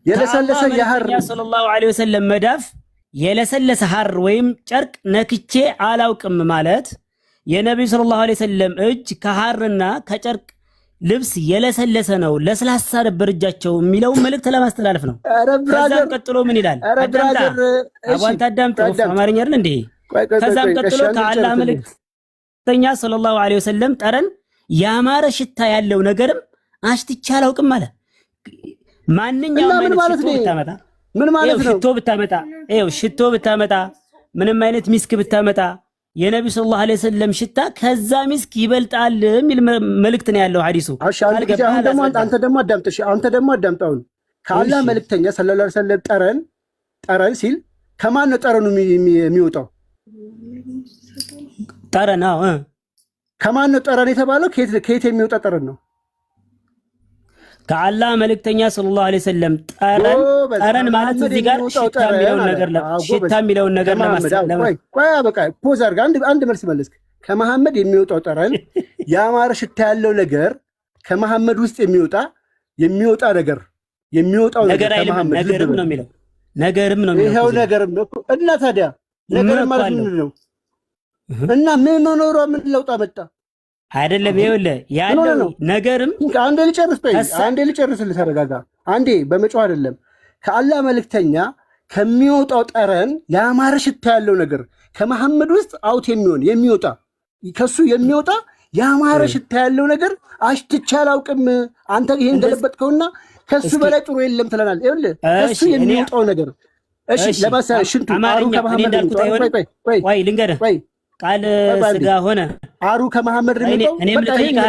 የለሰለሰ የሐር ሰለላሁ ዐለይሂ ወሰለም መዳፍ የለሰለሰ ሐር ወይም ጨርቅ ነክቼ አላውቅም ማለት የነብዩ ሰለላሁ ዐለይሂ ወሰለም እጅ ከሐርና ከጨርቅ ልብስ የለሰለሰ ነው፣ ለስላሳ ነበር እጃቸው የሚለው መልእክት ለማስተላለፍ ነው። ከዛም ቀጥሎ ምን ይላል? አባንታ አዳምጥ፣ አማርኛ አይደል እንዴ? ከዛም ቀጥሎ ከአላህ መልእክተኛ ሰለላሁ ዐለይሂ ወሰለም ጠረን ያማረ ሽታ ያለው ነገርም አሽትቼ አላውቅም ማለት ማንኛውም አይነት ሽቶ ብታመጣ ምን ማለት ነው? ሽቶ ብታመጣ ምንም አይነት ሚስክ ብታመጣ የነብዩ ሰለላሁ ዐለይሂ ወሰለም ሽታ ከዛ ሚስክ ይበልጣል የሚል መልእክት ነው ያለው ሐዲሱ። አንተ ደግሞ አዳምጣው። ከአላህ መልእክተኛ ሰለላሁ ዐለይሂ ወሰለም ጠረን ሲል ከማን ነው ጠረኑ የሚወጣው? ጠረን ከማን ነው ጠረን የተባለው? ከየት የሚወጣ ጠረን ነው? ከአላህ መልእክተኛ ሰለላሁ ዐለይሂ ወሰለም ጠረን ማለት እዚህ ጋር ሽታ የሚለውን ነገር ፖዝ አድርጋ አንድ መልስ መለስክ። ከመሐመድ የሚወጣው ጠረን ያማረ ሽታ ያለው ነገር ከመሐመድ ውስጥ የሚወጣ ነገር የሚወጣው ነገር ነገርም ነው የሚለው ይሄው ነገርም ነው። እና ታዲያ ነገርም ማለት ምንድን ነው? እና ምን መኖሯ ምን ለውጥ አመጣ? አይደለም ይኸውልህ ያለው ነገርም አንዴ ልጨርስልህ፣ ተረጋጋ አንዴ። በመጮህ አይደለም። ከአላህ መልእክተኛ ከሚወጣው ጠረን ያማረ ሽታ ያለው ነገር ከመሐመድ ውስጥ አውት የሚወጣ ከሱ የሚወጣ ያማረ ሽታ ያለው ነገር አሽትቼ አላውቅም። አንተ ይሄን ገለበጥከውና ከሱ በላይ ጥሩ የለም ትለናል። ይኸውልህ ከሱ የሚወጣው ነገር ለማሳያ ሽንቱ አሩ ከመሐመድ ወይ ልንገርህ ቃል ስጋ ሆነ አሩ ከመሐመድ ነው። እኔም ልጠይቅህ፣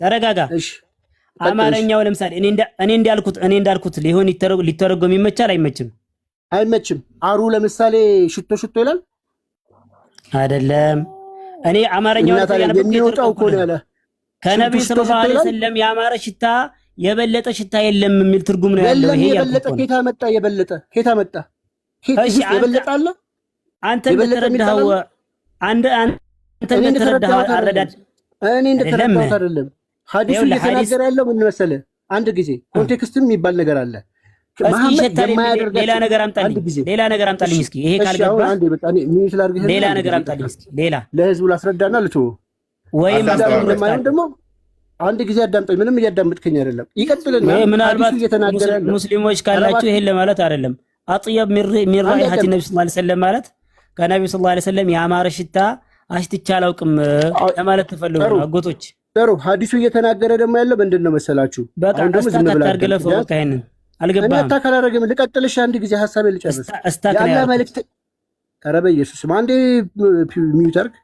ተረጋጋ። እሺ አማርኛው ለምሳሌ እኔ እንዳልኩት ሊተረጎም ይመቻል አይመችም? አይመችም። አሩ ለምሳሌ ሽቶ ይላል አይደለም። እኔ አማርኛው የሚወጣው እኮ ነው ያለ ከነብዩ ሰለላሁ ዐለይሂ ወሰለም ያማረ ሽታ የበለጠ ሽታ የለም የሚል ትርጉም ነው ያለው። ይሄ የበለጠ ኬታ መጣ የበለጠ አለ። አንተ እንደተረዳኸው አረዳድ እኔ እንደተረዳሁት አይደለም። ሐዲሱ እየተናገረ ያለው ምን መሰለህ? አንድ ጊዜ ኮንቴክስትም የሚባል ነገር አለ። መሐመድ ሌላ ነገር አምጣልኝ እስኪ። ይሄ ካልገባ ሌላ ነገር አምጣልኝ እስኪ። ሌላ ለህዝቡ ላስረዳና ልተው ወይም ደግሞ አንድ ጊዜ አዳምጠኝ። ምንም እያዳመጥከኝ አይደለም። ይቀጥልና ምናልባት ሙስሊሞች ካላችሁ ይሄን ለማለት አይደለም። አጥየብ ሚን ራኢሐቲ ነብዩ ሰለላሁ ዐለይሂ ወሰለም ማለት ከነብዩ ሰለላሁ ዐለይሂ ወሰለም ያማረ ሽታ አሽትቼ አላውቅም ለማለት ተፈልጎ ነው። አጎቶች ጥሩ። ሐዲሱ እየተናገረ ደግሞ ያለው ምንድነው መሰላችሁ? አሁን ደግሞ ዝም ብለህ አድርገለፈው ካይነን አልገባህም። እኔ አታካላረግም። ልቀጥልሽ አንድ ጊዜ ሐሳቤን ልጨርስ። ያላ መልእክት ኧረ በኢየሱስ አንዴ ሚውት አድርግ።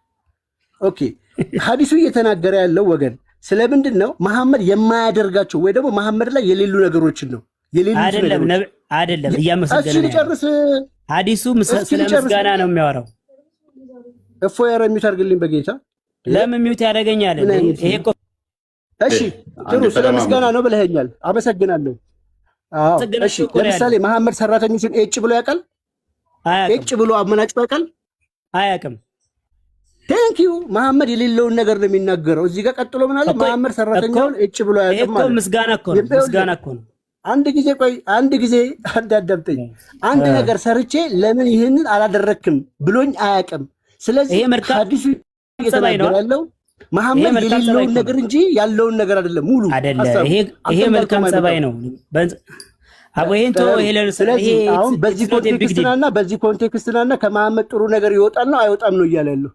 ኦኬ። ሐዲሱ እየተናገረ ያለው ወገን ስለምንድን ነው? መሐመድ የማያደርጋቸው ወይ ደግሞ መሐመድ ላይ የሌሉ ነገሮችን ነው። አይደለም እያመሰገነ ጨርስ። ሐዲሱ ስለ ምስጋና ነው የሚያወራው። እፎይ ኧረ ሚውት አድርግልኝ በጌታ። ለምን ሚውት ያደርገኛል? ይሄ እኮ እሺ ጥሩ ስለ ምስጋና ነው ብለኸኛል። አመሰግናለሁ። አዎ እሺ። ለምሳሌ መሐመድ ሰራተኞችን ኤጭ ብሎ ያውቃል? ኤጭ ብሎ አመናጭ ያውቃል? አያውቅም። ቴንክ ዩ። መሐመድ የሌለውን ነገር ነው የሚናገረው። እዚህ ጋር ቀጥሎ ምን አለ? መሐመድ ሰራተኛውን ኤጭ ብሎ ያውቃል ማለት ነው። ምስጋና እኮ ነው። አንድ ጊዜ አዳምጠኝ። አንድ ነገር ሰርቼ ለምን ይህንን አላደረክም ብሎኝ አያውቅም። ስለዚህ ሐዲሱ እየተናገረ ያለው መሐመድ የሌለውን ነገር እንጂ ያለውን ነገር አይደለም። ሙሉ አይደለም። ይሄ መልካም ጸባይ ነው። ስለዚህ አሁን በዚህ ኮንቴክስትናና ከመሐመድ ጥሩ ነገር ይወጣል ነው አይወጣም ነው እያለ ያለው።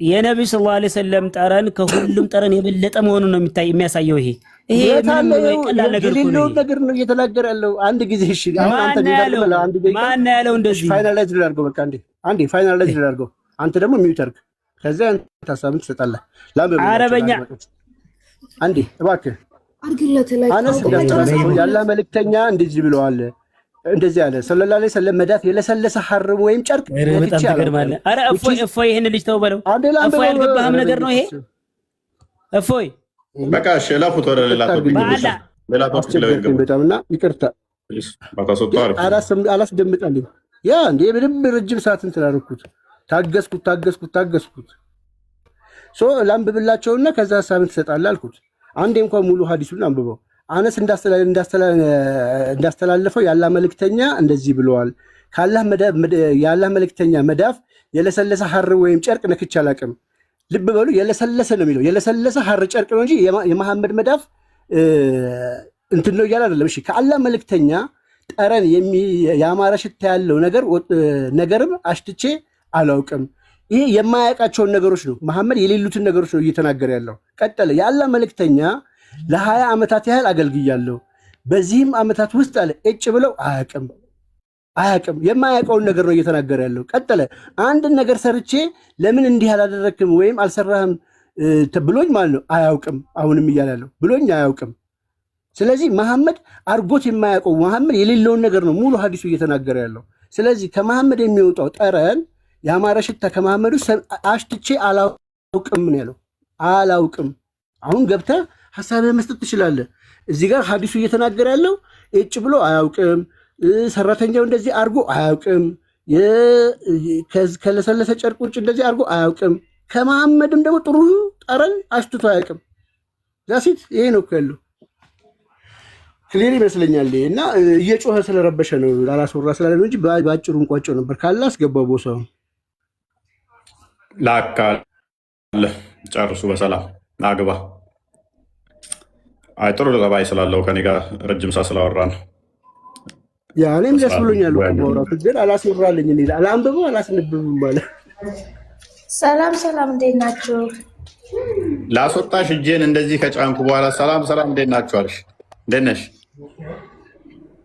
የነብዩ ሰለላሁ ዐለይሂ ወሰለም ጠረን ከሁሉም ጠረን የበለጠ መሆኑን ነው የሚያሳየው። ይሄ ቀላል ነገር ነው እየተናገረ ያለው። አንድ ጊዜ እሺ፣ አሁን አንተ ማን ያለው እንደዚህ ፋይናላይዝ ላድርገው። በቃ አንዴ ፋይናላይዝ ላድርገው። አንተ ደግሞ ሚውት አድርግ። ከዛ አንተ ሀሳብን ትሰጣለህ። አረበኛ አንዴ እባክህ አነስ ያላ መልእክተኛ እንደዚህ ብለዋል። እንደዚህ አለ ሰለላሁ ዐለይሂ ወሰለም መዳፍ የለሰለሰ ሐርም ወይም ጨርቅ በጣም ትገርማለህ። አረ እፎይ ይሄን ልጅ ተው በለው። እፎይ ያልገባህም ነገር ነው ይሄ። እፎይ በቃ ሸላፉት ወደ ሌላ በጣምና ይቅርታ አላስደምጣልኝ። ያ እንዴ ምንም ረጅም ሰዓት እንትን አደረኩት። ታገስኩት። ላንብብላቸውና ከዛ ሀሳብን ትሰጣለህ አልኩት። አንዴ እንኳን ሙሉ ሐዲሱን አንብበው። አነስ እንዳስተላለፈው የአላህ መልእክተኛ እንደዚህ ብለዋል። የአላህ መልእክተኛ መዳፍ የለሰለሰ ሐር ወይም ጨርቅ ነክቼ አላቅም። ልብ በሉ፣ የለሰለሰ ነው የሚለው። የለሰለሰ ሐር ጨርቅ ነው እንጂ የመሐመድ መዳፍ እንትን ነው እያለ አይደለም። እሺ ከአላህ መልእክተኛ ጠረን ያማረ ሽታ ያለው ነገርም አሽትቼ አላውቅም። ይሄ የማያውቃቸውን ነገሮች ነው፣ መሐመድ የሌሉትን ነገሮች ነው እየተናገረ ያለው። ቀጠለ። የአላህ መልእክተኛ ለ20 ዓመታት ያህል አገልግያለሁ። በዚህም ዓመታት ውስጥ አለ እጭ ብለው አያውቅም። የማያውቀውን ነገር ነው እየተናገረ ያለው። ቀጠለ። አንድን ነገር ሰርቼ ለምን እንዲህ አላደረክም ወይም አልሰራህም ብሎኝ ማለት ነው አያውቅም። አሁንም እያለ ያለው ብሎኝ አያውቅም። ስለዚህ መሐመድ አርጎት የማያውቀው መሐመድ የሌለውን ነገር ነው ሙሉ ሀዲሱ እየተናገረ ያለው። ስለዚህ ከመሐመድ የሚወጣው ጠረን ያማረ ሽታ ከመሐመድ ውስጥ አሽትቼ አላውቅም ነው ያለው። አላውቅም። አሁን ገብተህ ሀሳብህ መስጠት ትችላለህ። እዚህ ጋር ሀዲሱ እየተናገረ ያለው እጭ ብሎ አያውቅም፣ ሰራተኛው እንደዚህ አርጎ አያውቅም፣ ከለሰለሰ ጨርቅ ውጭ እንደዚህ አርጎ አያውቅም። ከመሐመድም ደግሞ ጥሩ ጠረን አሽትቶ አያውቅም። ዛሲት ይሄ ነው ያለው። ክሊር ይመስለኛል። እና እየጮኸ ስለረበሸ ነው ላላስወራ ስላለ ነው እንጂ በአጭሩ እንቋጨው ነበር። ካለ አስገባው ቦታው ላካለ ጨርሱ በሰላም አግባ። አይ ጥሩ ጠባይ ስላለው ከኔ ጋር ረጅም ሰዓት ስላወራ ነው። ያ እኔም ደስ ብሎኛል። ማውራቱ ግን አላስወራልኝ እኔ አላንብበው አላስነብብም ማለት። ሰላም እንዴት ናችሁ? ላስወጣሽ እጄን እንደዚህ ከጫንኩ በኋላ ሰላም እንዴት ናችሁ አልሽ። እንዴት ነሽ?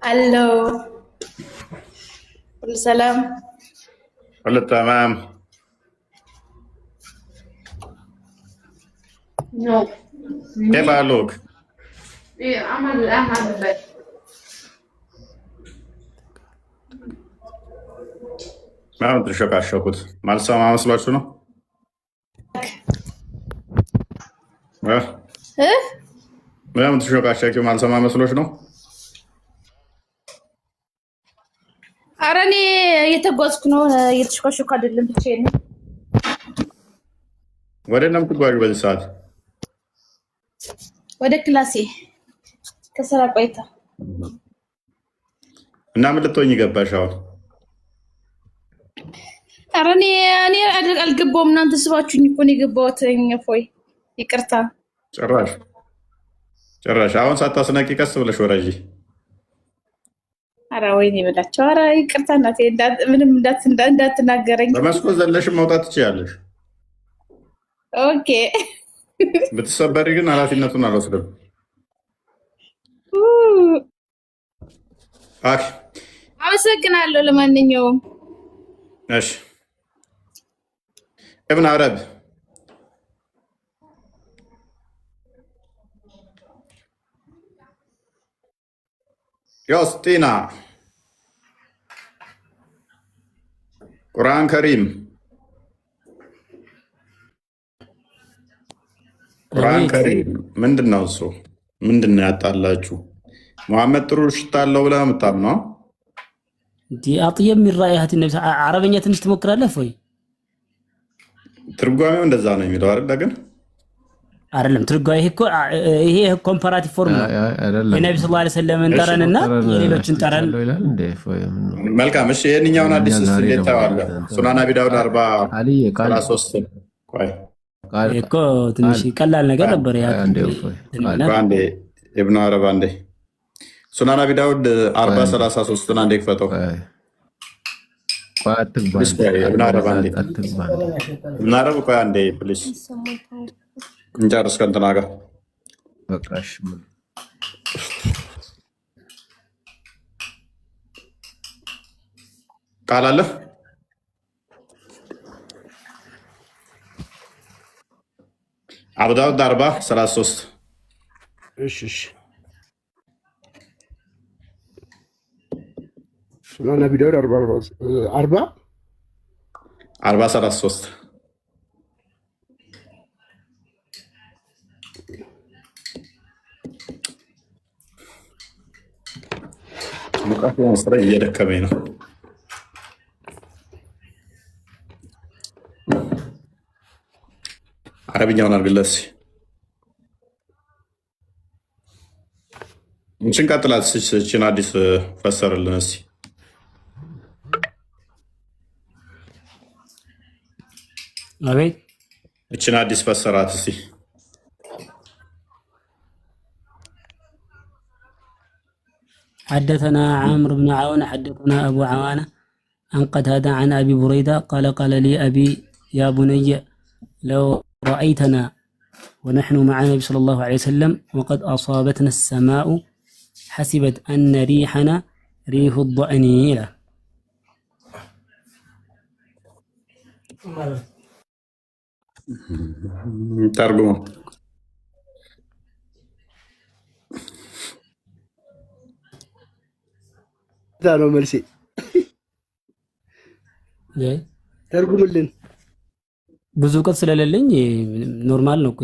አሎ ሁሉ ሰላም ሁሉ ተማም ነው። كيف حالك؟ عمل بس ما تشكاكوت ማልሰማ መስሏችሁ ነው? ምንም ትሾካሸኪው ማልሰማ መስሎሽ ነው? ኧረ እኔ እየተጓዝኩ ነው፣ እየተሽኳሸኩ አይደለም ብቻዬን ነው። ወደ ነው የምትጓዡ በዚህ ሰዓት? ወደ ክላሴ ከስራ ቆይታ። እና ምን ልትሆኚ ገባሽ አሁን? ኧረ እኔ አልገባሁም። እናንተ ስባችሁኝ እኮ ነው የገባሁት። እፎይ ይቅርታ። ጭራሽ አሁን ሳታስነቂ ቀስ ብለሽ ወረጂ። ኧረ ወይኔ በላቸው። ኧረ ይቅርታ እናቴ፣ ምንም እንዳትናገረኝ። በመስኮት ዘለሽም መውጣት ትችያለሽ። ኦኬ። ብትሰበሪ ግን ኃላፊነቱን አልወስድም። አመሰግናለሁ። ለማንኛውም እሺ ابن عرب يوستينا ቁርአን ከሪም ምንድን ነው እሱ? ምንድን ነው ያጣላችሁ? መሐመድ ጥሩ ሽታ አለው ብለህ የምታምነው? አጥየብ ሚን ራኢሀት ነብይ። አረበኛ ትንሽ ትሞክራለህ ወይ? ትርጓሜው እንደዛ ነው የሚለው አይደል? ግን አይደለም ትርጓሜ። ይሄ ኮምፓራቲቭ ፎርም ነው። የነብዩ ሰለላሁ ዐለይሂ ወሰለም ጠረንና የሌሎችን ጠረን። መልካም እሺ፣ ይሄንኛውን አዲስ እንዴት ታዋለህ? ሱናን አቢ ዳውድ 43 ቆይ እኮ ትንሽ ቀላል ነገር ነበር። ያ አንዴ ኢብኑ አረብ አንዴ ሱናን አቢ ዳውድ 43 አንዴ ክፈተው። ኢብኑ አረብ ቆይ አንዴ ፕሊስ እንጨርስ ከእንትና ጋር ቃል አለ። አቡ ዳውድ 43 እሺ ሱናን አቢ ዳውድ 43 ሙቃት መስራ እየደከመኝ ነው። አረብኛውን አድርግለት። እንችን ቀጥላት እችን አዲስ ፈሰርልን እስኪ። አቤት እችን አዲስ ፈሰራት እስኪ። حدثنا عمرو بن عون حدثنا أبو عوانة عن قتادة عن أبي بريدة قال قال لي أبي يا بني لو رأيتنا ونحن مع النبي صلى الله عليه وسلم وقد أصابتنا السماء حسبت أن ريحنا ريح الضأن له. ترجمة ነው መልሴ። ተርጉምልን። ብዙ እውቀት ስለሌለኝ ኖርማል ነው እኮ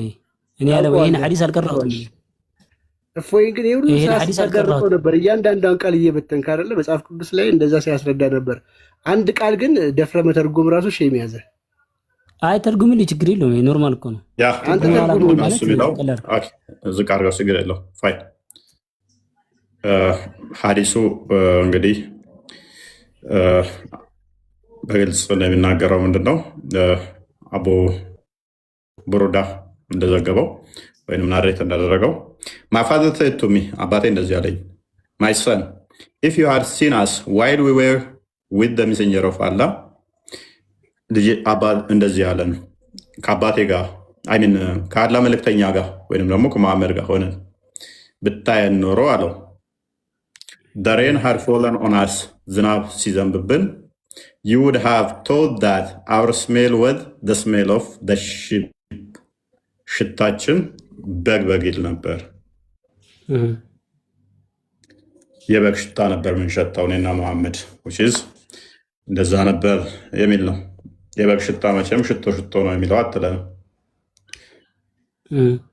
እኔ ያለው ይሄን ሐዲስ አልቀራሁትም። እፎይን ግን ይሁን ሳይቀርጠው ነበር እያንዳንዷን ቃል እየበተንክ አይደለ? መጽሐፍ ቅዱስ ላይ እንደዛ ሲያስረዳ ነበር። አንድ ቃል ግን ደፍረ መተርጎም ራሱ ሼም ያዘ። አይ ተርጉምልኝ፣ ችግር የለውም ኖርማል እኮ ነው። ያ አንተ ተርጉም ማለት ነው። ኦኬ እዚህ ጋር ችግር የለውም። ፋይን ሐዲሱ እንግዲህ በግልጽ እንደሚናገረው ምንድነው አቡ ቡሩዳ እንደዘገበው ወይም ናሬት እንዳደረገው my father said to me አባቴ እንደዚህ አለኝ my son if you had seen us while we were with the messenger of Allah ልጅ አባ እንደዚህ አለን ከአባቴ ጋር ከአላህ መልእክተኛ ጋር ወይም ደግሞ ከመሐመድ ጋር ሆነን ብታየን ኖሮ አለው the rain had fallen on us ዝናብ ሲዘንብብን you would have thought that our smell was the smell of the sheep ሽታችን በግ ይል ነበር የበግ ሽታ ነበር ምንሸታው እኔና መሐመድ which is እንደዛ ነበር የሚል ነው። የበግ ሽታ መቼም ሽቶ ነው የሚለው አትለንም።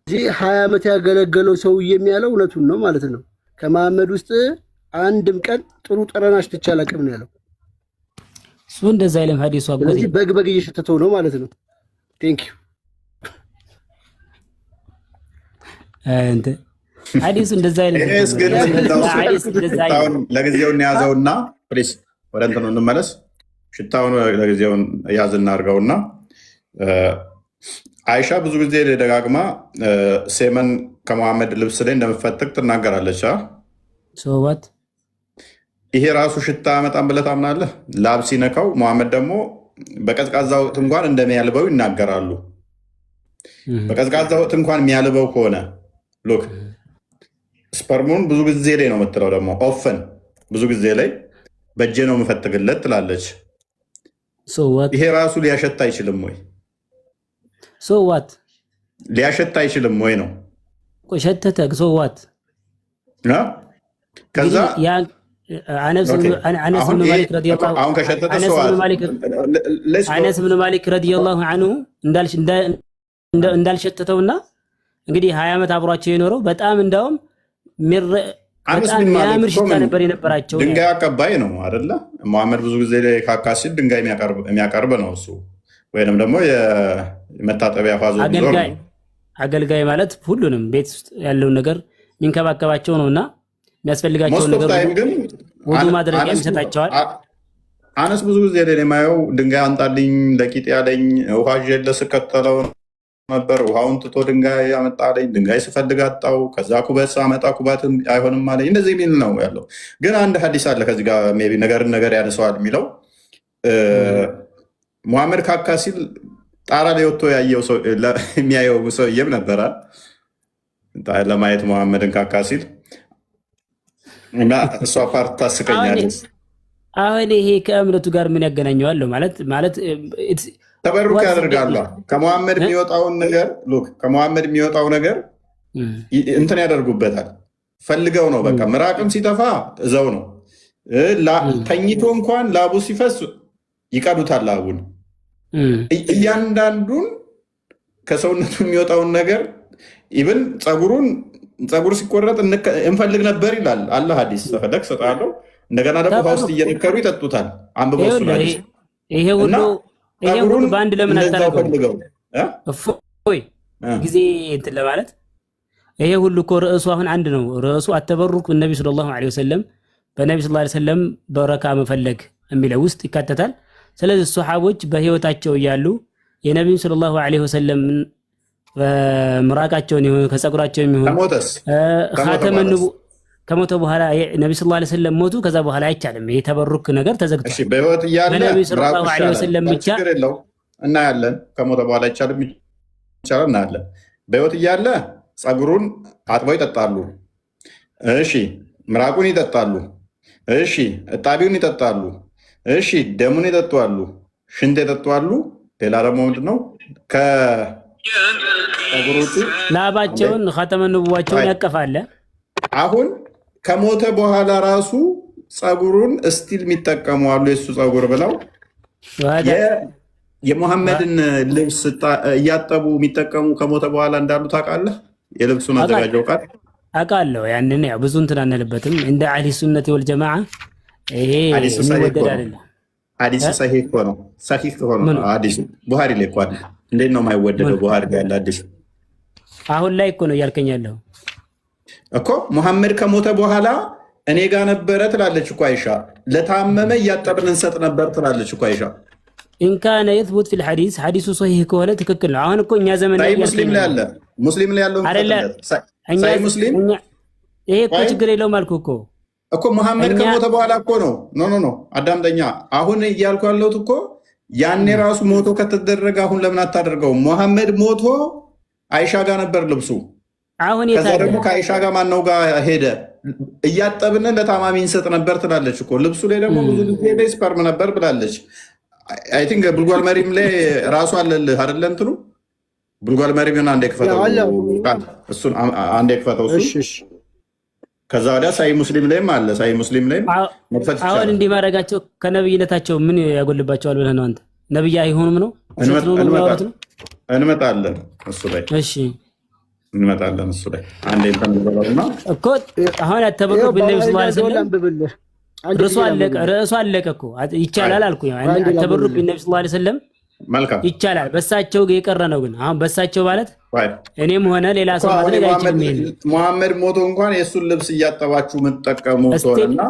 እዚህ 20 ዓመት ያገለገለው ሰው የሚያለው እውነቱን ነው ማለት ነው። ከመሐመድ ውስጥ አንድም ቀን ጥሩ ጠረን አሽትቼ አላውቅም ነው ያለው። እሱ እንደዛ አይልም ሐዲሱ አባቴ። ስለዚህ በግ እየሸተተው ነው ማለት ነው። ቴንክ ዩ አንተ ሐዲሱ እንደዛ አይልም። ለጊዜው እንያዘውና ፕሊስ ወደ እንትኑ እንመለስ። ሽታውን ለጊዜው ያዝና አድርገውና አይሻ ብዙ ጊዜ ደጋግማ ሴመን ከመሐመድ ልብስ ላይ እንደምፈትግ ትናገራለች። ሶዋት ይሄ ራሱ ሽታ መጣም ብለህ ታምናለህ? ላብ ሲነካው መሐመድ ደግሞ በቀዝቃዛ ወቅት እንኳን እንደሚያልበው ይናገራሉ። በቀዝቃዛ ወቅት እንኳን የሚያልበው ከሆነ ሎክ ስፐርሙን ብዙ ጊዜ ላይ ነው የምትለው። ደግሞ ኦፈን ብዙ ጊዜ ላይ በእጄ ነው የምፈትግለት ትላለች። ይሄ ራሱ ሊያሸት አይችልም ወይ? ሶዋት ሊያሸት አይችልም ወይ ነው? ሸተተ ሶዋት ከዛ አነስ ብን ማሊክ ረዲየላሁ ዐንሁ እንዳልሸተተውና እንግዲህ 20 ዓመት አብሯቸው የኖረው በጣም እንዳውም የሚያምር ሽታ ነበር የነበራቸው። ድንጋይ አቀባይ ነው አይደለ? መሐመድ ብዙ ጊዜ ላይ ካካ ሲል ድንጋይ የሚያቀርብ ነው እሱ፣ ወይንም ደግሞ የመታጠቢያ ፋዞ አገልጋይ ማለት ሁሉንም ቤት ውስጥ ያለውን ነገር የሚንከባከባቸው ነውና የሚያስፈልጋቸውን ነገር ወዱ ማድረጊያ ይሰጣቸዋል። አነስ ብዙ ጊዜ ላይ የማየው ድንጋይ አንጣልኝ ለቂጥ ያለኝ ውሃ ጀለ ስከተለው ነበር። ውሃውን ትቶ ድንጋይ አመጣልኝ፣ ድንጋይ ስፈልግ አጣው። ከዛ ኩበት ሳመጣ ኩበት አይሆንም አለኝ። እንደዚህ የሚል ነው ያለው። ግን አንድ ሐዲስ አለ ከዚህ ጋር ሜይ ቢ ነገር ያነሰዋል የሚለው መሐመድ ካካ ሲል ጣራ ላይ ወጥቶ የሚያየው ሰውዬም ነበረ ለማየት መሐመድን ካካ ሲል እና እሷ ፓርት ታስቀኛለች። አሁን ይሄ ከእምነቱ ጋር ምን ያገናኘዋለሁ? ማለት ተበሩክ ያደርጋሉ። ከመሐመድ የሚወጣውን ነገር እንትን ያደርጉበታል። ፈልገው ነው በቃ። ምራቅም ሲጠፋ እዛው ነው። ተኝቶ እንኳን ላቡ ሲፈስ ይቀዱታል ላቡን። እያንዳንዱን ከሰውነቱ የሚወጣውን ነገር ኢቭን ፀጉር ሲቆረጥ እንፈልግ ነበር ይላል አለ ሐዲስ። ተፈለግ ሰጣለው። እንደገና ደግሞ ውሃ ውስጥ እየነከሩ ይጠጡታል። አንብበው ሐዲስ። ይሄ ሁሉ በአንድ ለምን አታደርገው? እፎይ ጊዜ እንትን ለማለት ይሄ ሁሉ እኮ ርዕሱ አሁን አንድ ነው። ርዕሱ አተበሩክ በነቢ ሰለላሁ ዐለይሂ ወሰለም በነቢ ሰለላሁ ዐለይሂ ወሰለም በረካ መፈለግ የሚለው ውስጥ ይካተታል። ስለዚህ ሱሐቦች በህይወታቸው እያሉ የነቢዩ ሰለላሁ ዐለይሂ ወሰለም ምራቃቸውን ይሁን ከጸጉራቸው ይሁን ኻተመን ከሞተ በኋላ ነቢ ሰለላሁ ዐለይሂ ወሰለም ሞቱ። ከዛ በኋላ አይቻልም። ይሄ ተበሩክ ነገር ተዘግቷል። እሺ በህይወት እያለ በነቢዩ ሰለላሁ ዐለይሂ ወሰለም ብቻ እናያለን። ከሞተ በኋላ አይቻልም፣ ይቻላል እናያለን። በህይወት እያለ ጸጉሩን አጥበው ይጠጣሉ። እሺ ምራቁን ይጠጣሉ። እሺ እጣቢውን ይጠጣሉ። እሺ ደሙን ይጠጣሉ። ሽንት ይጠጣሉ። ሌላ ደግሞ ምንድነው ከጸጉሮቹ ላባቸውን ኻተመን ንቡዋቸውን ያቀፋለ። አሁን ከሞተ በኋላ ራሱ ጸጉሩን እስቲል የሚጠቀሙ አሉ። የሱ ጸጉር ብለው የሙሐመድን ልብስ እያጠቡ የሚጠቀሙ ከሞተ በኋላ እንዳሉ ታውቃለህ? የልብሱን አዘጋጀው ቃል አውቃለሁ። ያንን ያው ብዙ እንትን አንልበትም። እንደ አህሊ ሱነት ወል ጀማዓ ይሄ የሚወደድ አይደለም። ሐዲስ ሰሂህ እኮ ነው። ሰሂህ ሆኖ ሐዲስ ቡሃሪ ላይ እኮ አለ። እንዴት ነው የማይወደደው? ቡሃሪ ጋር ያለ ሐዲስ አሁን ላይ እኮ ነው እያልከኝ ያለው እኮ። ሙሐመድ ከሞተ በኋላ እኔ ጋር ነበረ ትላለች እኮ አይሻ። ለታመመ እያጠብን እንሰጥ ነበር ትላለች እኮ አይሻ። ኢንካነ የትቡት ፊል ሐዲስ ሐዲሱ ሰሂህ ከሆነ ትክክል ነው። አሁን እኮ እኛ ዘመን ላይ ሙስሊም ላይ ያለ ሙስሊም ላይ ያለው ሳይ ሙስሊም ይሄ እኮ ችግር የለውም አልኩህ እኮ ሙሐመድ ከሞተ በኋላ እኮ ነው። ኖ አዳምጠኛ። አሁን እያልኩ ያለሁት እኮ ያኔ ራሱ ሞቶ ከተደረገ አሁን ለምን አታደርገውም? ሙሐመድ ሞቶ አይሻ ጋር ነበር ልብሱ። አሁን ከዛ ደግሞ ከአይሻ ጋር ማነው ጋር ሄደ? እያጠብን ለታማሚ እንሰጥ ነበር ትላለች እኮ። ልብሱ ላይ ደግሞ ብዙ ጊዜ ስፐርም ነበር ብላለች። አይ ቲንክ ብልጓል መሪም ላይ ራሱ አለልህ አይደለ? እንትኑ ብልጓል መሪም አንዴ ክፈተው፣ እሱን አንዴ ክፈተው እሱን። ከዛ ወዲያ ሳይ ሙስሊም ላይም አለ። ሳይ ሙስሊም ላይም መክፈት ይችላል። አሁን እንዲህ ማድረጋቸው ከነብይነታቸው ምን ያጎልባቸዋል ብለህ ነው አንተ? ነብይ አይሆኑም ነው? እንመጣለን እሱ ላይ። እሺ እንመጣለን እሱ ላይ። አንዴ እንተነበረውና እኮ አሁን ያተበቁ በነብዩ ሰለላሁ ዐለይሂ ወሰለም ርዕሱ አለቀ እኮ። ይቻላል አልኩኝ። ያተበሩክ በነብዩ ሰለላሁ ዐለይሂ ወሰለም መልካም ይቻላል። በሳቸው የቀረ ነው። ግን አሁን በሳቸው ማለት እኔም ሆነ ሌላ ሰው ማድረግ አይችልም። ሙሐመድ ሞቶ እንኳን የእሱን ልብስ እያጠባችሁ የምትጠቀሙ ሆነና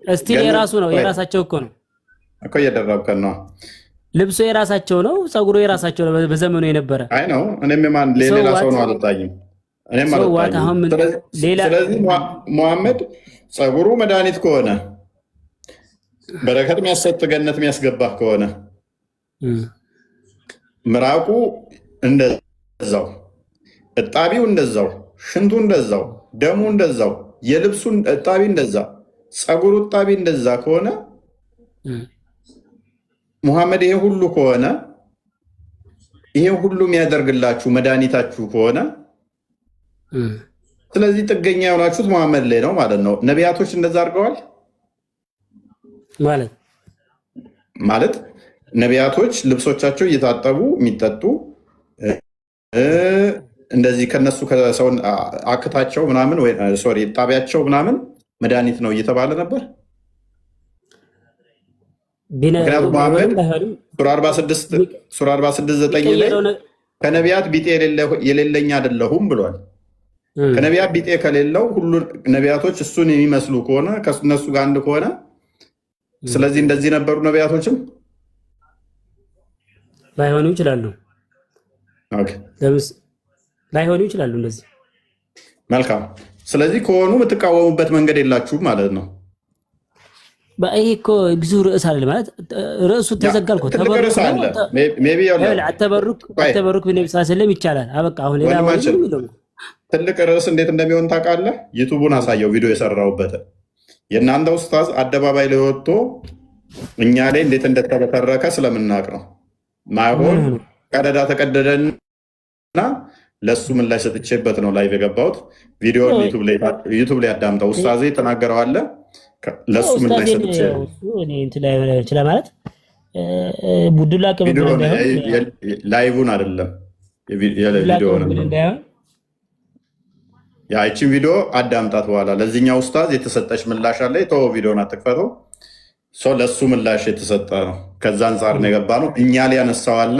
እስቲ የራሱ ነው፣ የራሳቸው እኮ ነው እኮ እየደረብከን ነው። ልብሱ የራሳቸው ነው፣ ጸጉሩ የራሳቸው ነው። በዘመኑ የነበረ አይ ነው። እኔም ማን ሌላ ሰው ነው አልታይም። እኔም አልታይም። ስለዚህ ሙሐመድ ጸጉሩ መድኃኒት ከሆነ በረከት የሚያሰጥ ገነት የሚያስገባህ ከሆነ ምራቁ እንደዛው፣ እጣቢው እንደዛው፣ ሽንቱ እንደዛው፣ ደሙ እንደዛው፣ የልብሱን እጣቢ እንደዛ፣ ጸጉሩ እጣቢ እንደዛ ከሆነ ሙሐመድ ይሄ ሁሉ ከሆነ ይሄ ሁሉ የሚያደርግላችሁ መድኃኒታችሁ ከሆነ ስለዚህ ጥገኛ የሆናችሁት ሙሐመድ ላይ ነው ማለት ነው። ነቢያቶች እንደዛ አድርገዋል ማለት ነቢያቶች ልብሶቻቸው እየታጠቡ የሚጠጡ እንደዚህ ከነሱ ከሰውን አክታቸው ምናምን ሶሪ ጣቢያቸው ምናምን መድኃኒት ነው እየተባለ ነበር። ምክንያቱም ሙሐመድ ሱራ 46:9 ላይ ከነቢያት ቢጤ የሌለኝ አይደለሁም ብሏል። ከነቢያት ቢጤ ከሌለው ሁሉ ነቢያቶች እሱን የሚመስሉ ከሆነ ከእነሱ ጋር አንድ ከሆነ ስለዚህ እንደዚህ ነበሩ ነቢያቶችም ላይሆኑ ይችላሉ። ላይሆኑ ይችላሉ እንደዚህ። መልካም። ስለዚህ ከሆኑ የምትቃወሙበት መንገድ የላችሁም ማለት ነው። ይሄ እኮ ብዙ ርዕስ አለ ማለት ርዕሱ ተዘጋል እኮ ተበሩክ በነብዩ ሰለላሁ ይቻላል። አበቃ። አሁን ሌላ ትልቅ ርዕስ እንዴት እንደሚሆን ታውቃለህ? ዩቱቡን አሳየው፣ ቪዲዮ የሰራሁበትን። የእናንተ ኡስታዝ አደባባይ ላይ ወጥቶ እኛ ላይ እንዴት እንደተበተረከ ስለምናውቅ ነው። ማይሆን ቀደዳ ተቀደደና ለሱ ምላሽ ሰጥቼበት ነው ላይቭ የገባሁት። ቪዲዮን ዩቱብ ላይ አዳምጠው። ኡስታዜ ተናገረዋለ ለሱ ምላሽ ሰጥቼ ማለት ቡድላ ላይቭን አይደለም ቪዲዮ ያቺን ቪዲዮ አዳምጣት። በኋላ ለዚህኛው ኡስታዝ የተሰጠች ምላሽ አለ። የተወው ቪዲዮን አትክፈተው። ለሱ ምላሽ የተሰጠ ነው። ከዛ አንጻር ነው የገባ ነው። እኛ ላይ ያነሳው አለ፣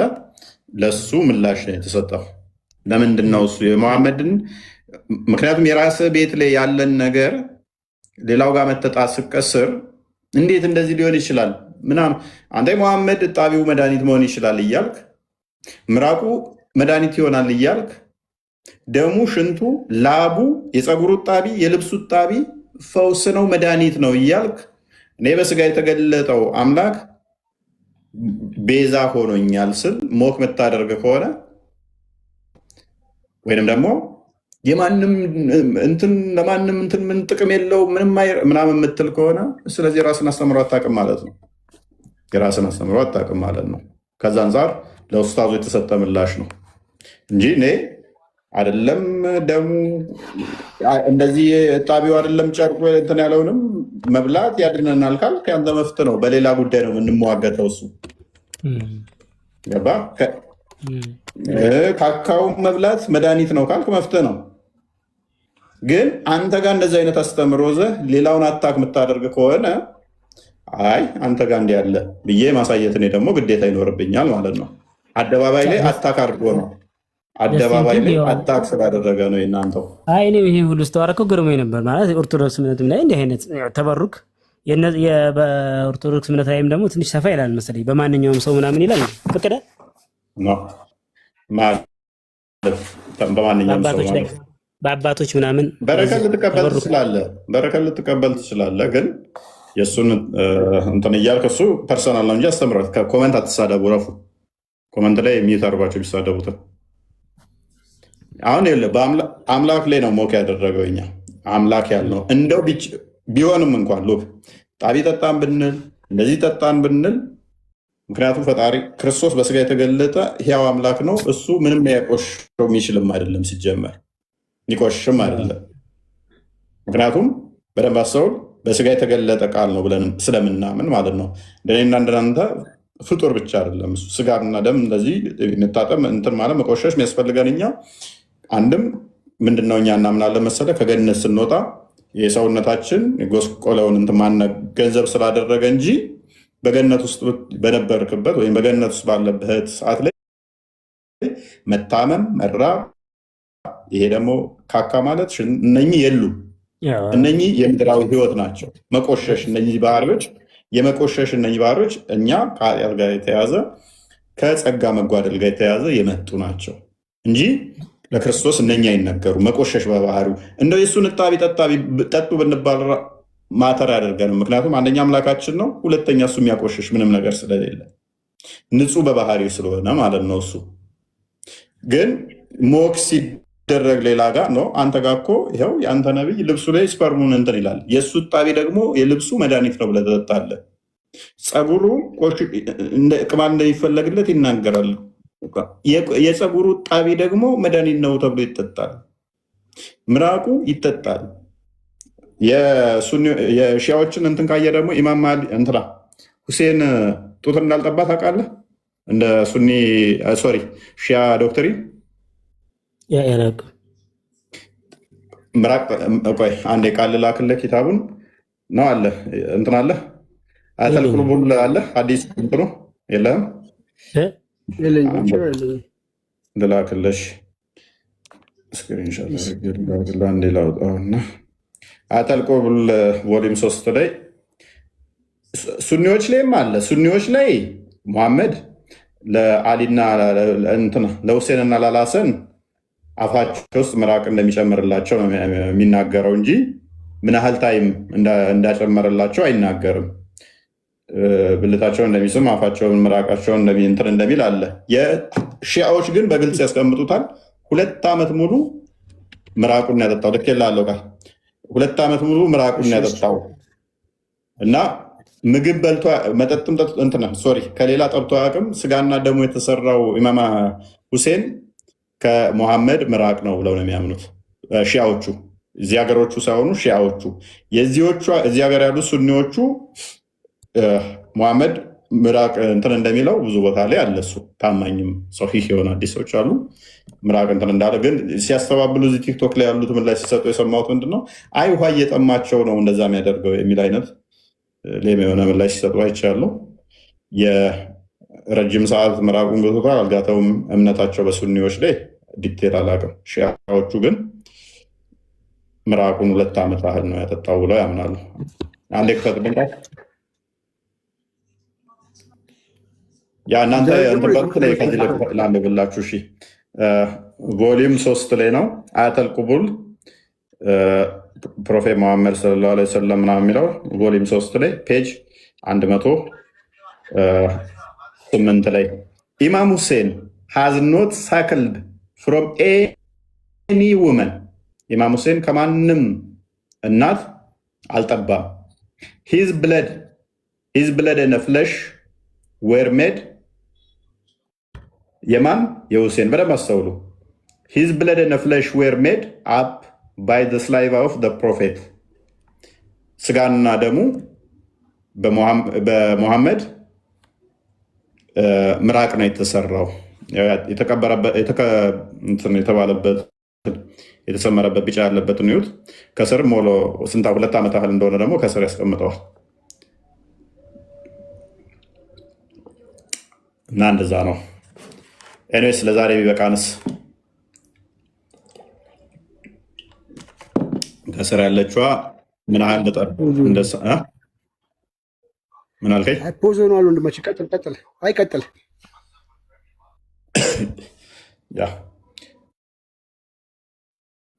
ለሱ ምላሽ ነው የተሰጠው። ለምንድን ነው እሱ የሙሐመድን ምክንያቱም የራስህ ቤት ላይ ያለን ነገር ሌላው ጋር መተጣ ስቀስር እንዴት እንደዚህ ሊሆን ይችላል ምናምን አንተ መሐመድ እጣቢው መድኃኒት መሆን ይችላል እያልክ ምራቁ መድኃኒት ይሆናል እያልክ ደሙ፣ ሽንቱ፣ ላቡ፣ የፀጉሩ እጣቢ፣ የልብሱ እጣቢ ፈውስ ነው መድኃኒት ነው እያልክ እኔ በስጋ የተገለጠው አምላክ ቤዛ ሆኖኛል ስል ሞክ የምታደርግ ከሆነ ወይንም ደግሞ የማንም እንትን ለማንም እንትን ምን ጥቅም የለው ምናምን የምትል ከሆነ ስለዚህ የራስን አስተምሮ አታውቅም ማለት ነው። የራስን አስተምሮ አታውቅም ማለት ነው። ከዛ አንጻር ለኡስታዙ የተሰጠ ምላሽ ነው እንጂ እኔ አይደለም ደሙ እንደዚህ እጣቢው አይደለም ጨርቁ እንትን ያለውንም መብላት ያድነናል ካልክ ያንተ መፍት ነው። በሌላ ጉዳይ ነው የምንሟገተው። እሱ ገባ። ካካው መብላት መድኃኒት ነው ካልክ መፍት ነው። ግን አንተ ጋር እንደዚህ አይነት አስተምሮ ዘህ ሌላውን አታክ የምታደርግ ከሆነ አይ አንተ ጋር እንዲህ ያለ ብዬ ማሳየት እኔ ደግሞ ግዴታ ይኖርብኛል ማለት ነው። አደባባይ ላይ አታክ አድርጎ ነው። አደባባይ ላይ አታክ ስላደረገ ነው የእናንተው። አይ እኔ ይሄ ሁሉ ስተዋረከው ግርሞኝ ነበር ማለት ኦርቶዶክስ እምነትም ላይ እንዲህ አይነት ተበሩክ በኦርቶዶክስ እምነት ላይም ደግሞ ትንሽ ሰፋ ይላል መሰለኝ። በማንኛውም ሰው ምናምን ይላል ፈቀደ ነው ማለት በማንኛውም ሰው በአባቶች ምናምን በረከት ልትቀበል ትችላለህ። ግን የእሱን እንትን እያልክ እሱ ፐርሰናል ነው እንጂ አስተምረት። ከኮመንት አትሳደቡ። ረፉ ኮመንት ላይ የሚተርባቸው ቢሳደቡትን አሁን አምላክ ላይ ነው ሞክ ያደረገው። እኛ አምላክ ያልነው እንደው ቢሆንም እንኳን ሉክ ጣቢ ጠጣን ብንል እንደዚህ ጠጣን ብንል ምክንያቱም ፈጣሪ ክርስቶስ በስጋ የተገለጠ ሕያው አምላክ ነው። እሱ ምንም ሊያቆሽሸው የሚችልም አይደለም ሲጀመር ሊቆሽሽም አይደለም። ምክንያቱም በደንብ አስተውል፣ በስጋ የተገለጠ ቃል ነው ብለን ስለምናምን ማለት ነው። እንደኔና እንደናንተ ፍጡር ብቻ አይደለም እሱ ስጋና ደም እንደዚህ እንታጠብ እንትን ማለት መቆሸሽ የሚያስፈልገን እኛ አንድም ምንድነው እኛ እናምናለን መሰለ ከገነት ስንወጣ የሰውነታችን ጎስቆለውን እንትን ማነ ገንዘብ ስላደረገ እንጂ በገነት ውስጥ በነበርክበት ወይም በገነት ውስጥ ባለበት ሰዓት ላይ መታመም መራ ይሄ ደግሞ ካካ ማለት እነኚህ የሉም። እነኚህ የምድራዊ ህይወት ናቸው። መቆሸሽ እነኚህ ባህሪዎች የመቆሸሽ እነኚህ ባህሪዎች እኛ ከኃጢአት ጋር የተያዘ ከጸጋ መጓደል ጋር የተያዘ የመጡ ናቸው እንጂ ለክርስቶስ እነኛ አይነገሩ። መቆሸሽ በባህሪው እንደው የእሱን እጣቢ ጠጡ ብንባል ማተር ያደርገንም። ምክንያቱም አንደኛ አምላካችን ነው፣ ሁለተኛ እሱ የሚያቆሸሽ ምንም ነገር ስለሌለ ንጹህ በባህሪው ስለሆነ ማለት ነው። እሱ ግን ሞክ ሲደረግ ሌላ ጋር ነው። አንተ ጋር እኮ ይኸው የአንተ ነቢይ ልብሱ ላይ ስፐርሙን እንትን ይላል። የእሱ እጣቢ ደግሞ የልብሱ መድኃኒት ነው ብለህ ትጠጣለህ። ፀጉሩ ቅማል እንደሚፈለግለት ይናገራል። የፀጉሩ እጣቢ ደግሞ መድኃኒት ነው ተብሎ ይጠጣል። ምራቁ ይጠጣል። የሺያዎችን እንትን ካየ ደግሞ ኢማም ማሊ እንትና ሁሴን ጡት እንዳልጠባ ታውቃለህ? እንደ ሱኒ ሶሪ ሺያ ዶክትሪን ምራቅ ቆይ አንዴ ቃል ላክልህ። ኪታቡን ነው አለ እንትን አለ አያተል ቁልቡል አለ አዲስ እንትኑ የለህም? ልላክልሽ ስክሪንሾት አንዴ ላውጣውና አያተል ቁልቡል ቮሊም 3 ላይ ሱኒዎች ላይም አለ። ሱኒዎች ላይ ሙሐመድ ለአሊና ለሁሴንና ላልሐሰን አፋቸው ውስጥ ምራቅ እንደሚጨምርላቸው ነው የሚናገረው እንጂ ምን ያህል ታይም እንዳጨመረላቸው አይናገርም። ብልታቸውን እንደሚስም አፋቸውን ምራቃቸውን እንትን እንደሚል አለ። የሺያዎች ግን በግልጽ ያስቀምጡታል። 2 ዓመት ሙሉ ምራቁን ያጠጣው ልክ የላለው ቃል 2 ዓመት ሙሉ ምራቁን ያጠጣው እና ምግብ በልቶ መጠጥም እንትና ሶሪ ከሌላ ጠብቶ አያውቅም። ስጋና ደግሞ የተሰራው ኢማማ ሁሴን ከሙሐመድ ምራቅ ነው ብለው ነው የሚያምኑት ሺያዎቹ። እዚህ ሀገሮቹ ሳይሆኑ ሺያዎቹ። እዚህ ሀገር ያሉ ሱኒዎቹ ሙሐመድ ምራቅ እንትን እንደሚለው ብዙ ቦታ ላይ አለ። እሱ ታማኝም ሶሒህ የሆነ አዲሶች አሉ ምራቅ እንትን እንዳለ። ግን ሲያስተባብሉ እዚህ ቲክቶክ ላይ ያሉት ምን ላይ ሲሰጡ የሰማሁት ምንድነው አይ ውሃ እየጠማቸው ነው እንደዛ የሚያደርገው የሚል አይነት ሌም የሆነ ምን ላይ ሲሰጡ አይቻለሁ። የረጅም ሰዓት ምራቁን ገቶታል አልጋተውም። እምነታቸው በሱኒዎች ላይ ዲቴል አላውቅም። ሺያዎቹ ግን ምራቁን 2 ዓመት ያህል ነው ያጠጣው ብለው ያምናሉ። አንዴ ክፈትልኝ። ያ እናንተ እንትበት ላይ ከዚህ ላንብብላችሁ። እሺ ቮሊዩም 3 ላይ ነው አያተል ቁቡል ፕሮፌት መሐመድ ሰለላሁ ዐለይሂ ወሰለም ምናምን የሚለው ቮሊዩም 3 ላይ ፔጅ 108 ላይ ኢማም ሁሴን ሃዝ ኖት ሳክልድ ፍሮም ኤኒ ውመን፣ ኢማም ሁሴን ከማንም እናት አልጠባም። ሂዝ ብለድ ኤንድ ፍለሽ ዌር ሜድ፣ የማን የሁሴን በደንብ አስተውሉ። ሂዝ ብለድ ኤንድ ፍለሽ ዌር ሜድ አፕ ባይ ዘ ስላይቫ ኦፍ ዘ ፕሮፌት፣ ስጋና ደሙ በሙሐመድ ምራቅ ነው የተሰራው። የተባለበት የተሰመረበት ቢጫ ያለበትን እዩት። ከስር ሞሎ ስንታ 2 ዓመት ያህል እንደሆነ ደግሞ ከስር ያስቀምጠዋል። እና እንደዛ ነው። ኤኒዌይስ ለዛሬ ቢበቃንስ ከስር ያለችዋ ምን ያህል ልጠር እንደሳ ምን አልከኝ? ፖዝ ሆኗል ወንድማችን። ቀጥል። አይቀጥል ያ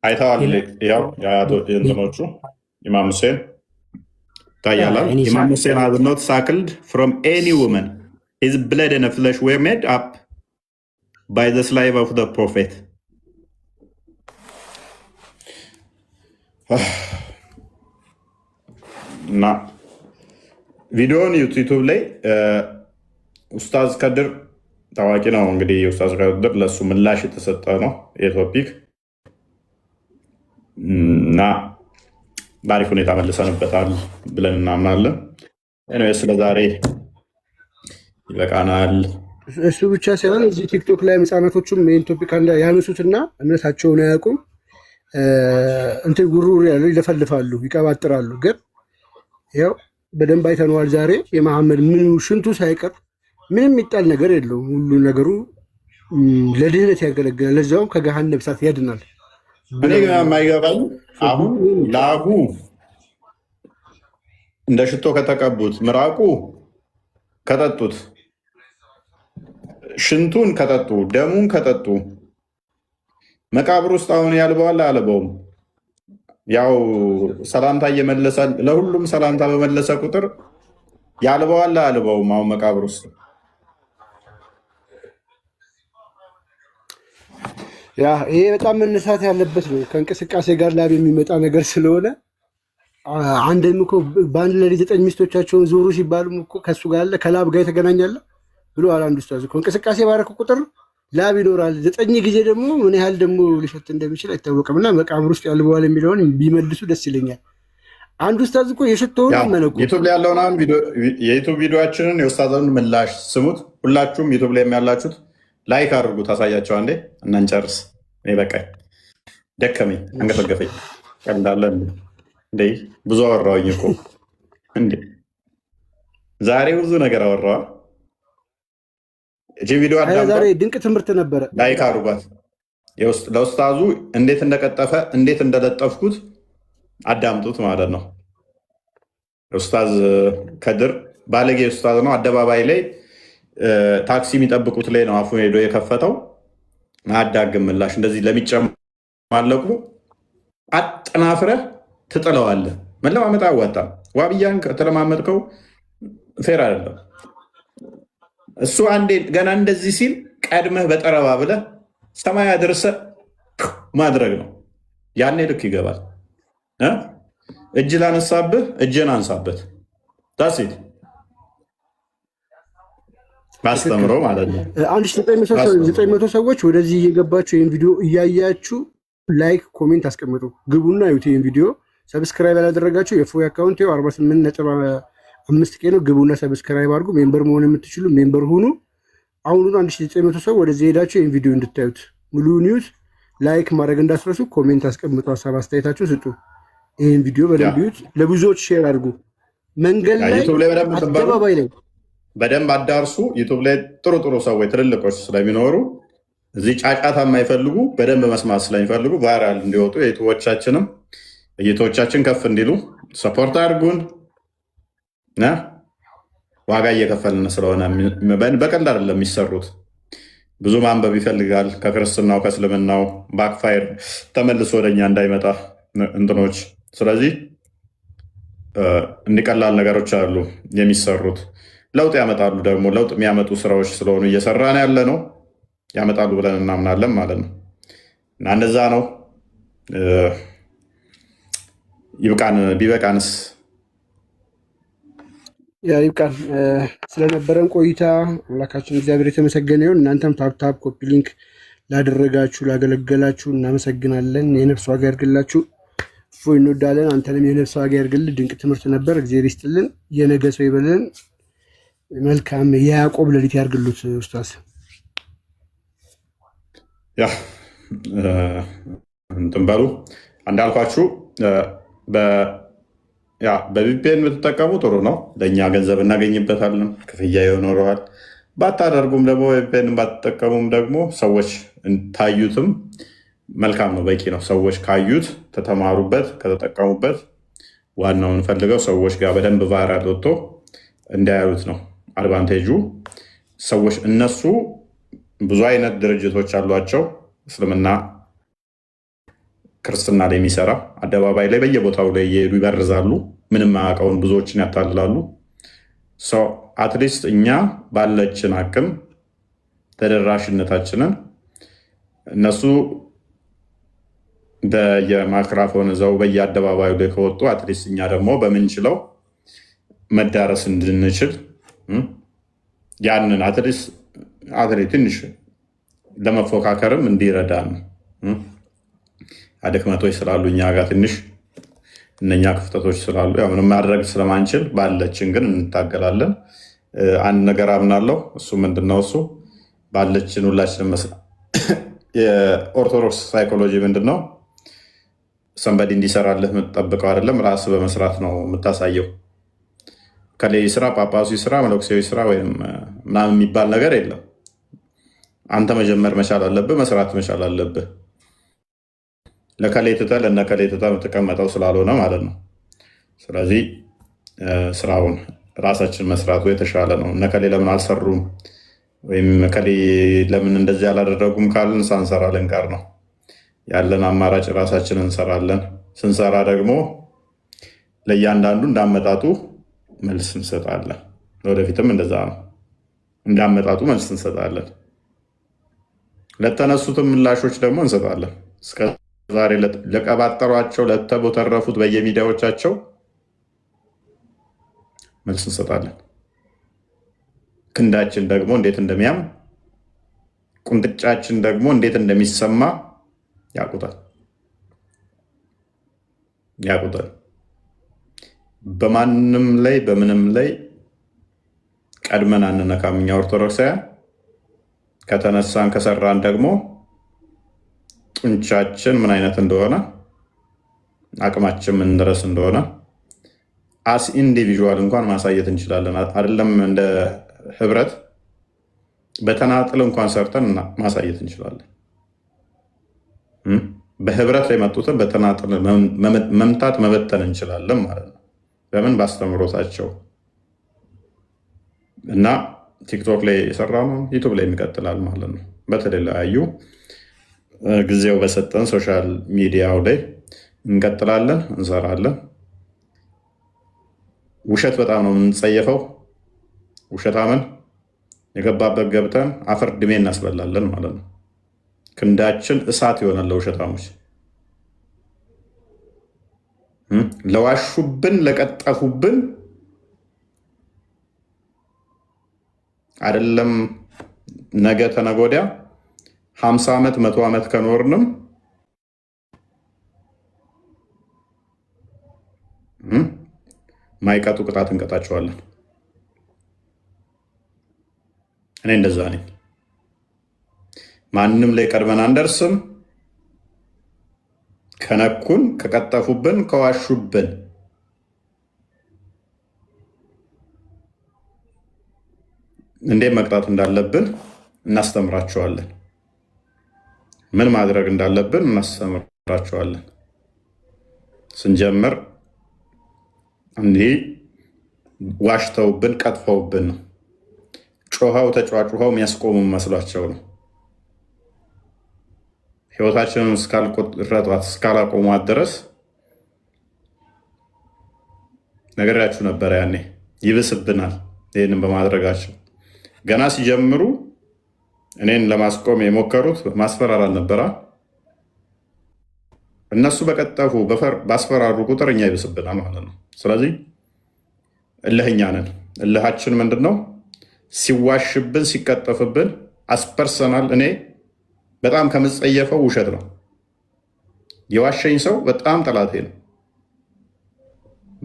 አይተዋል። ያው የአያቶች እንትኖቹ ኢማም ሁሴን ታያላል። ኢማም ሁሴን has not suckled from any woman. His blood and flesh were made up by the slave of the prophet. እና ቪዲዮውን ዩቲዩብ ላይ ኡስታዝ ከድር ታዋቂ ነው እንግዲህ። ኡስታዝ ከድር ለሱ ምላሽ የተሰጠ ነው የቶፒክ እና በአሪፍ ሁኔታ መልሰንበታል ብለን እናምናለን። ኤኒዌይስ ስለዛሬ ይበቃናል። እሱ ብቻ ሳይሆን እዚህ ቲክቶክ ላይ ህጻናቶቹም ይህን ቶፒክ ያነሱትና እምነታቸውን አያውቁም፣ እንትን ጉሩር ያለው ይለፈልፋሉ፣ ይቀባጥራሉ። ግን ያው በደንብ አይተነዋል ዛሬ የመሐመድ ምኑ ሽንቱ ሳይቀር ምንም የሚጣል ነገር የለውም። ሁሉ ነገሩ ለድህነት ያገለግላል፣ ለዛውም ከገሃነም እሳት ያድናል። እኔ ግን የማይገባኝ አሁን ላቡ እንደ ሽቶ ከተቀቡት፣ ምራቁ ከጠጡት፣ ሽንቱን ከጠጡ፣ ደሙን ከጠጡ መቃብር ውስጥ አሁን ያልበዋል አልበውም። ያው ሰላምታ እየመለሰ ለሁሉም ሰላምታ በመለሰ ቁጥር ያልበዋል አልበውም። አሁን መቃብር ውስጥ ያ ይሄ በጣም መነሳት ያለበት ነው። ከእንቅስቃሴ ጋር ላብ የሚመጣ ነገር ስለሆነ አንድም እኮ በአንድ ሌሊት 9 ሚስቶቻቸውን ዞሩ ሲባሉም እኮ ከሱ ጋር አለ ከላብ ጋር የተገናኛለ ብሎ አንዱ ኡስታዝ እኮ እንቅስቃሴ ባረከ ቁጥር ላብ ይኖራል። 9 ጊዜ ደግሞ ምን ያህል ደግሞ ሊሸት እንደሚችል አይታወቅም። እና መቃብር ውስጥ ያልበዋል የሚለውን ቢመልሱ ደስ ይለኛል። አንዱ ኡስታዝ እኮ የሸተውን መነኩ ዩቲዩብ ላይ ያለውን አሁን የዩቲዩብ ቪዲዮአችንን የኡስታዝን ምላሽ ስሙት። ሁላችሁም ዩቲዩብ ላይ ያላችሁት ላይክ አድርጉ። ታሳያቸው አንዴ እና እንጨርስ። እኔ በቃኝ፣ ደከመኝ፣ አንገፈገፈኝ። እንዳለ እንዴ ብዙ አወራሁኝ እኮ እንዴ ዛሬ ብዙ ነገር አወራሁ። እቺ ቪዲዮ ዛሬ ድንቅ ትምህርት ነበረ። ላይክ አድርጓት። ለኡስታዙ እንዴት እንደቀጠፈ እንዴት እንደለጠፍኩት አዳምጡት ማለት ነው። ኡስታዝ ከድር ባለጌ ኡስታዝ ነው። አደባባይ ላይ ታክሲ የሚጠብቁት ላይ ነው አፉን ሄዶ የከፈተው። አዳግም ምላሽ እንደዚህ ለሚጨማለቁ አጠናፍረህ ትጥለዋለህ። መለማመጥ አያዋጣም። ዋብያን ከተለማመጥከው ፌር አይደለም። እሱ አንዴ ገና እንደዚህ ሲል ቀድመህ በጠረባ ብለህ ሰማይ አድርሰህ ማድረግ ነው። ያኔ ልክ ይገባል። እጅ ላነሳብህ እጅን አንሳበት። ዳሴት ማስተምሮ ማለት ነው። 1900 ሰዎች ወደዚህ እየገባችሁ ይህን ቪዲዮ እያያችሁ ላይክ ኮሜንት አስቀምጡ። ግቡና ዩቲ ይህን ቪዲዮ ሰብስክራይብ ያላደረጋችሁ የፎይ አካውንት 48.5 ኬ ነው። ግቡና ሰብስክራይብ አድርጉ። ሜምበር መሆን የምትችሉ ሜምበር ሁኑ። አሁኑኑ 1900 ሰው ወደዚህ ሄዳችሁ ይህን ቪዲዮ እንድታዩት ሙሉ ኒውስ ላይክ ማድረግ እንዳትረሱ። ኮሜንት አስቀምጡ፣ ሀሳብ አስተያየታችሁ ስጡ። ይህን ቪዲዮ በደንብ ዩት፣ ለብዙዎች ሼር አድርጉ። መንገድ ላይ አደባባይ ላይ በደንብ አዳርሱ። ዩቱብ ላይ ጥሩ ጥሩ ሰዎች ትልልቆች ስለሚኖሩ እዚህ ጫጫታ የማይፈልጉ በደንብ መስማት ስለሚፈልጉ ቫይራል እንዲወጡ የዩቱቦቻችንም እይቶቻችን ከፍ እንዲሉ ሰፖርት አድርጉን። ዋጋ እየከፈልን ስለሆነ በቀልድ አይደለም የሚሰሩት። ብዙ ማንበብ ይፈልጋል። ከክርስትናው ከእስልምናው ባክፋይር ተመልሶ ወደኛ እንዳይመጣ እንትኖች። ስለዚህ እንዲቀላል ነገሮች አሉ የሚሰሩት። ለውጥ ያመጣሉ ደግሞ ለውጥ የሚያመጡ ስራዎች ስለሆኑ እየሰራን ያለ ነው። ያመጣሉ ብለን እናምናለን ማለት ነው። እና እንደዛ ነው። ይብቃን። ቢበቃንስ ይብቃን። ስለነበረን ቆይታ አምላካችን እግዚአብሔር የተመሰገነ ይሁን። እናንተም ታፕታፕ ኮፒ ሊንክ ላደረጋችሁ ላገለገላችሁ እናመሰግናለን። የነፍስ ዋጋ ያድርግላችሁ። እፎይ እንወዳለን። አንተንም የነፍስ ዋጋ ያድርግልህ። ድንቅ ትምህርት ነበር። እግዚአብሔር ይስጥልን። የነገ ሰው ይበለን። መልካም የያዕቆብ ሌሊት ያድርግሉት ኡስታዝ። ያ እንትን በሉ እንዳልኳችሁ በቪፒኤን ብትጠቀሙ ጥሩ ነው። ለእኛ ገንዘብ እናገኝበታለን፣ ክፍያ ይኖረዋል። ባታደርጉም ደግሞ ቪፒኤን ባትጠቀሙም ደግሞ ሰዎች ታዩትም መልካም ነው፣ በቂ ነው። ሰዎች ካዩት ተተማሩበት፣ ከተጠቀሙበት ዋናውን ፈልገው ሰዎች ጋር በደንብ ቫይራል ወጥቶ እንዲያዩት ነው አድቫንቴጁ። ሰዎች እነሱ ብዙ አይነት ድርጅቶች አሏቸው። እስልምና ክርስትና ላይ የሚሰራ አደባባይ ላይ በየቦታው ላይ እየሄዱ ይበርዛሉ። ምንም አያውቀውን ብዙዎችን ያታልላሉ። አትሊስት እኛ ባለችን አቅም ተደራሽነታችንን እነሱ በየማይክራፎን ይዘው በየአደባባዩ ላይ ከወጡ አትሊስት እኛ ደግሞ በምንችለው መዳረስ እንድንችል ያንን አትሊስት ትንሽ ለመፎካከርም እንዲረዳን አድክመቶች ስላሉ እኛ ጋር ትንሽ እነኛ ክፍተቶች ስላሉ ምንም ማድረግ ስለማንችል ባለችን ግን እንታገላለን። አንድ ነገር አምናለሁ። እሱ ምንድነው? እሱ ባለችን ሁላችንም የኦርቶዶክስ ሳይኮሎጂ ምንድነው? ሰንበዲ እንዲሰራልህ የምትጠብቀው አይደለም፣ ራስ በመስራት ነው የምታሳየው። ከሌ ስራ፣ ጳጳሱ ስራ፣ መነኩሴው ስራ ወይም ምናምን የሚባል ነገር የለም። አንተ መጀመር መቻል አለብህ፣ መስራት መቻል አለብህ። ለከሌ ትተህ ለነከሌ ትተህ የምትቀመጠው ስላልሆነ ማለት ነው። ስለዚህ ስራውን ራሳችን መስራቱ የተሻለ ነው። እነከሌ ለምን አልሰሩም ወይም ከሌ ለምን እንደዚህ አላደረጉም ካልን ሳንሰራ ልንቀር ነው። ያለን አማራጭ ራሳችን እንሰራለን። ስንሰራ ደግሞ ለእያንዳንዱ እንዳመጣጡ መልስ እንሰጣለን። ወደፊትም እንደዛ ነው። እንዳመጣጡ መልስ እንሰጣለን። ለተነሱትም ምላሾች ደግሞ እንሰጣለን። እስከዛሬ ለቀባጠሯቸው ለተቦተረፉት በየሚዲያዎቻቸው መልስ እንሰጣለን። ክንዳችን ደግሞ እንዴት እንደሚያም ቁንጥጫችን ደግሞ እንዴት እንደሚሰማ ያውቁታል። በማንም ላይ በምንም ላይ ቀድመን አንነካም። እኛ ኦርቶዶክሳውያን ከተነሳን ከሰራን ደግሞ ጡንቻችን ምን አይነት እንደሆነ አቅማችን ምን ድረስ እንደሆነ አስ ኢንዲቪዥዋል እንኳን ማሳየት እንችላለን። አይደለም እንደ ህብረት፣ በተናጥል እንኳን ሰርተን ማሳየት እንችላለን። በህብረት ላይ መጡትን በተናጥል መምታት መበተን እንችላለን ማለት ነው። በምን ባስተምሮታቸው እና ቲክቶክ ላይ የሰራ ነው ዩቱብ ላይ ይቀጥላል ማለት ነው። በተለያዩ ጊዜው በሰጠን ሶሻል ሚዲያው ላይ እንቀጥላለን፣ እንሰራለን። ውሸት በጣም ነው የምንጸየፈው። ውሸታምን የገባበት ገብተን አፈር ድሜ እናስበላለን ማለት ነው። ክንዳችን እሳት ይሆናል ለውሸታሞች። ለዋሹብን ለቀጠፉብን አይደለም ነገ ተነገ ወዲያ 50 ዓመት 100 ዓመት ከኖርንም ማይቀጡ ቅጣት እንቀጣቸዋለን። እኔ እንደዛ ነኝ። ማንም ላይ ቀድመን አንደርስም። ከነኩን፣ ከቀጠፉብን፣ ከዋሹብን እንዴት መቅጣት እንዳለብን እናስተምራቸዋለን። ምን ማድረግ እንዳለብን እናስተምራቸዋለን። ስንጀምር እንዲህ ዋሽተውብን ቀጥፈውብን ነው። ጮኸው ተጫዋጩኸው የሚያስቆሙ መስሏቸው ነው። ህይወታችንን እስካልቆረጧት እስካላቆሟት ድረስ ነገራችሁ ነበረ። ያኔ ይብስብናል። ይህንን በማድረጋቸው ገና ሲጀምሩ እኔን ለማስቆም የሞከሩት ማስፈራራት ነበረ። እነሱ በቀጠፉ ባስፈራሩ ቁጥር እኛ ይብስብናል ማለት ነው። ስለዚህ እልህኛ ነን። እልሃችን ምንድን ነው? ሲዋሽብን ሲቀጠፍብን አስፐርሰናል። እኔ በጣም ከምጸየፈው ውሸት ነው። የዋሸኝ ሰው በጣም ጠላቴ ነው።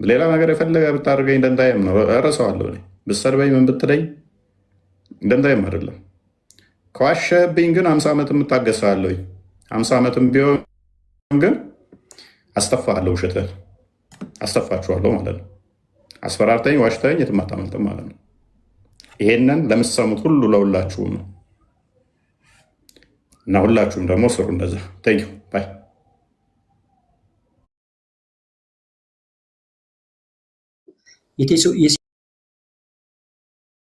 ሌላ ነገር የፈለገ ብታደርገኝ ደንታዬም ነው፣ እረሳዋለሁ። እኔ ብትሰድበኝ ምን ብትለኝ ደንታዬም አይደለም። ከዋሸህብኝ ግን 50 ዓመት የምታገሳለሁኝ። 50 ዓመትም ቢሆን ግን አስተፋለሁ፣ ውሸትህን አስተፋችኋለሁ ማለት ነው። አስፈራርተኝ ዋሽተኝ የትም አታመልጥም ማለት ነው። ይሄንን ለምትሰሙት ሁሉ ለሁላችሁም ነው እና ሁላችሁም ደግሞ ስሩ እንደዛ። ቴንኪው ባይ